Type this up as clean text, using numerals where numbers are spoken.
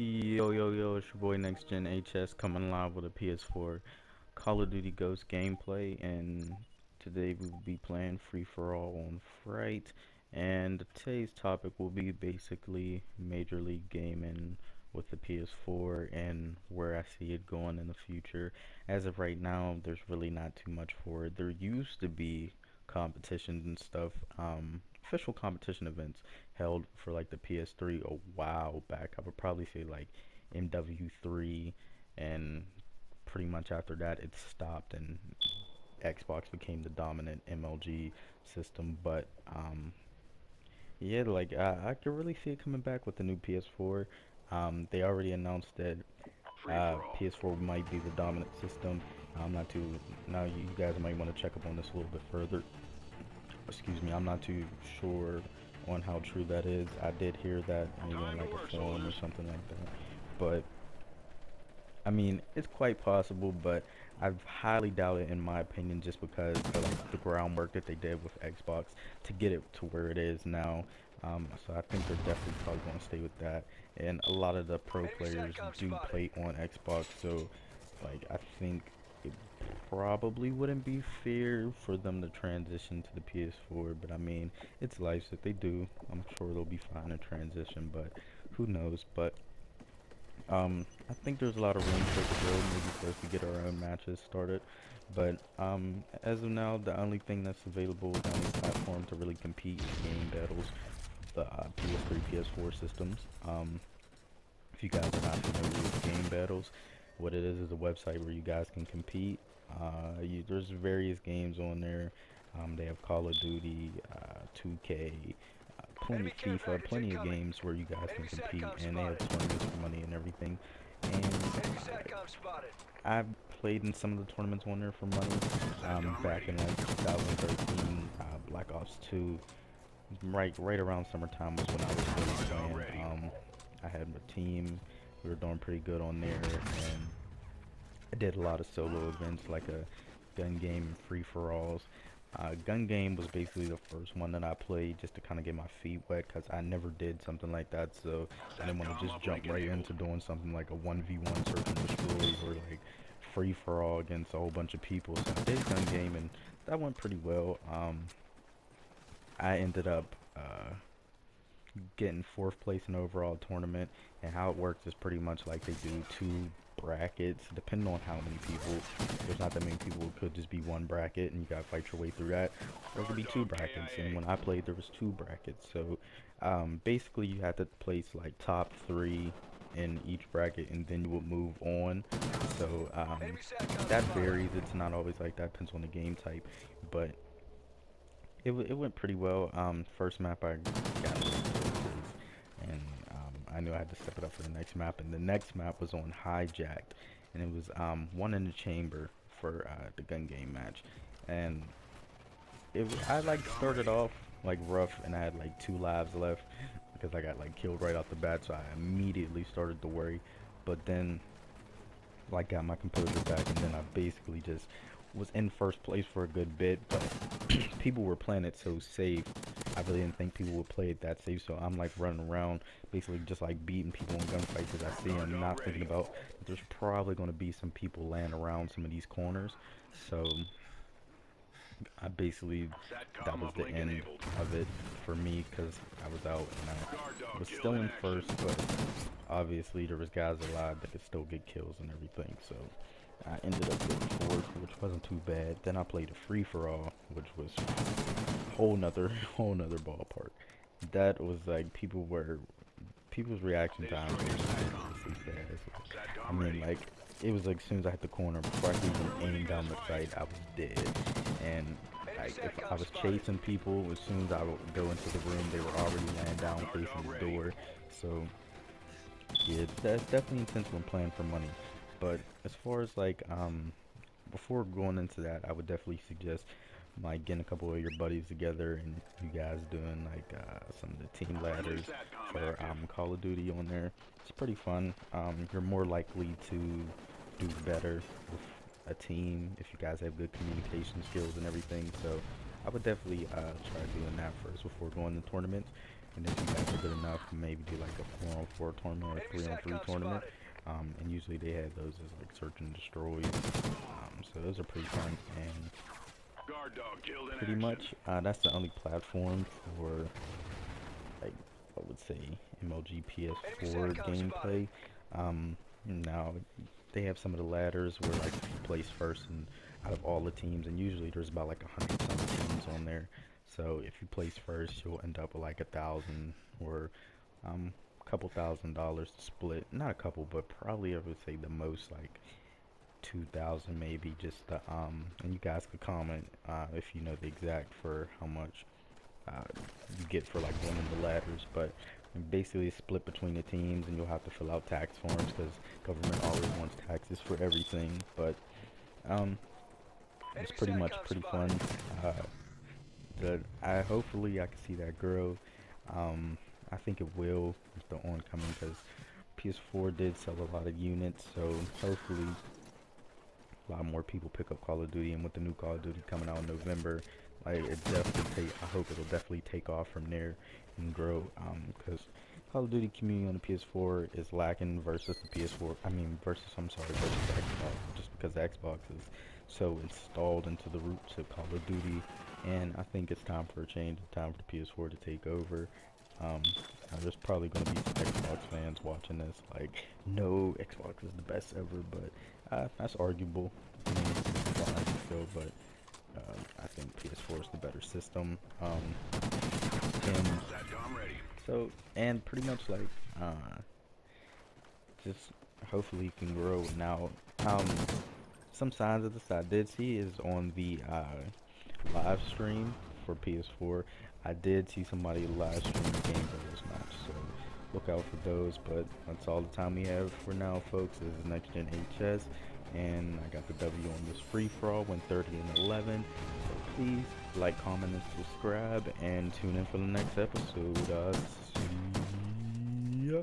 Yo, it's your boy NextGen-HS coming live with a PS4 Call of Duty Ghost gameplay, and today we will be playing Free For All on Fright. And today's topic will be basically Major League Gaming with the PS4 and where I see it going in the future. As of right now, there's really not too much for it. There used to be competitions and stuff, official competition events held for like the PS3 a while back. I would probably say like MW3, and pretty much after that it stopped and Xbox became the dominant MLG system. But yeah, like I could really see it coming back with the new PS4. They already announced that PS4 might be the dominant system. I'm not too now. You guys might want to check up on this a little bit further. Excuse me, I'm not too sure on how true that is. I did hear that maybe on like a forum or something like that. But I mean, it's quite possible, but I highly doubt it in my opinion, just because of like the groundwork that they did with Xbox to get it to where it is now. So I think they're definitely probably going to stay with that. And a lot of the pro players do play on Xbox, so like I think it probably wouldn't be fair for them to transition to the PS4. But I mean, it's life. So if they do, I'm sure they'll be fine in transition. But who knows? But I think there's a lot of room for it to grow, maybe for us to get our own matches started. But as of now, the only thing that's available, the only platform to really compete is game battles, the PS3, PS4 systems. If you guys are not familiar with game battles, what it is a website where you guys can compete. There's various games on there. They have Call of Duty, 2K, plenty FIFA, plenty of games where you guys can compete, and they have tournaments for money and everything. And I've played in some of the tournaments on there for money. Back in like 2013, Black Ops 2, right around summertime was when I was really playing. I had a team. We were doing pretty good on there, and I did a lot of solo events like a gun game and free-for-alls. Gun game was basically the first one that I played just to kind of get my feet wet, because I never did something like that, so I didn't want to just jump right into doing something like a 1v1 search and destroy or like free-for-all against a whole bunch of people. So I did gun game, and that went pretty well. I ended up getting fourth place in the overall tournament, and how it works is pretty much like they do two brackets depending on how many people. There's not that many people. It could just be one bracket and you gotta fight your way through that, or it could be two brackets, and when I played there was two brackets. So basically you had to place like top three in each bracket, and then you will move on. So that varies. It's not always like that, depends on the game type, but it went pretty well. First map I got resources, and I knew I had to step it up for the next map. And the next map was on Hijacked, and it was one in the chamber for the gun game match. And I like started off like rough, and I had like 2 lives left because I got like killed right off the bat. So I immediately started to worry, but then like got my composure back, and then I basically just was in first place for a good bit. But people were playing it so safe, I really didn't think people would play it that safe. So I'm like running around basically just like beating people in gunfights as I see them, not thinking about that there's probably going to be some people laying around some of these corners. So I basically, that was the end of it for me, because I was out and I was still in first, but obviously there was guys alive that could still get kills and everything. So I ended up getting fourth, which wasn't too bad. Then I played a free-for-all, which was whole nother ballpark. That was like people's reaction time was ridiculously fast. I mean, like, it was like as soon as I hit the corner, before I could even aim down the sight, I was dead. And like, if I was chasing people, as soon as I would go into the room, they were already laying down facing the door. So yeah, that's definitely intense when playing for money. But as far as like before going into that, I would definitely suggest like getting a couple of your buddies together and you guys doing like some of the team ladders for Call of Duty on there. It's pretty fun. You're more likely to do better with a team if you guys have good communication skills and everything. So I would definitely try doing that first before going to tournaments. and if you guys are good enough, maybe do like a 4-on-4 tournament or 3-on-3 tournament. And usually they have those as like search and destroys. So those are pretty fun, and pretty much that's the only platform for, like, I would say MLG PS4 gameplay. Now they have some of the ladders where like you place first and out of all the teams, and usually there's about like 100 some teams on there. So if you place first, you'll end up with like 1,000 or a couple $1,000 to split. Not a couple, but probably I would say the most like 2,000 maybe. Just the and you guys could comment if you know the exact for how much you get for like winning the ladders. But basically it's split between the teams, and you'll have to fill out tax forms because government always wants taxes for everything. But it's pretty much pretty fun. Hopefully I can see that grow. I think it will with the oncoming, because PS4 did sell a lot of units, so hopefully a lot more people pick up Call of Duty. And with the new Call of Duty coming out in November, like, I hope it'll definitely take off from there and grow, because Call of Duty community on the PS4 is lacking versus the PS4. Versus Xbox, just because Xbox is so installed into the roots of Call of Duty. And I think it's time for a change. It's time for the PS4 to take over. There's probably going to be some Xbox fans watching this like, no, Xbox is the best ever, but that's arguable. It's fine still, but I think PS4 is the better system. And pretty much like just hopefully it can grow. Now, some signs of this I did see is on the live stream for PS4. I did see somebody live stream the game that was match, so look out for those. But that's all the time we have for now, folks. This is NextGen-HS, and I got the W on this free-for-all, went 30-11. So please like, comment, and subscribe, and tune in for the next episode. See ya.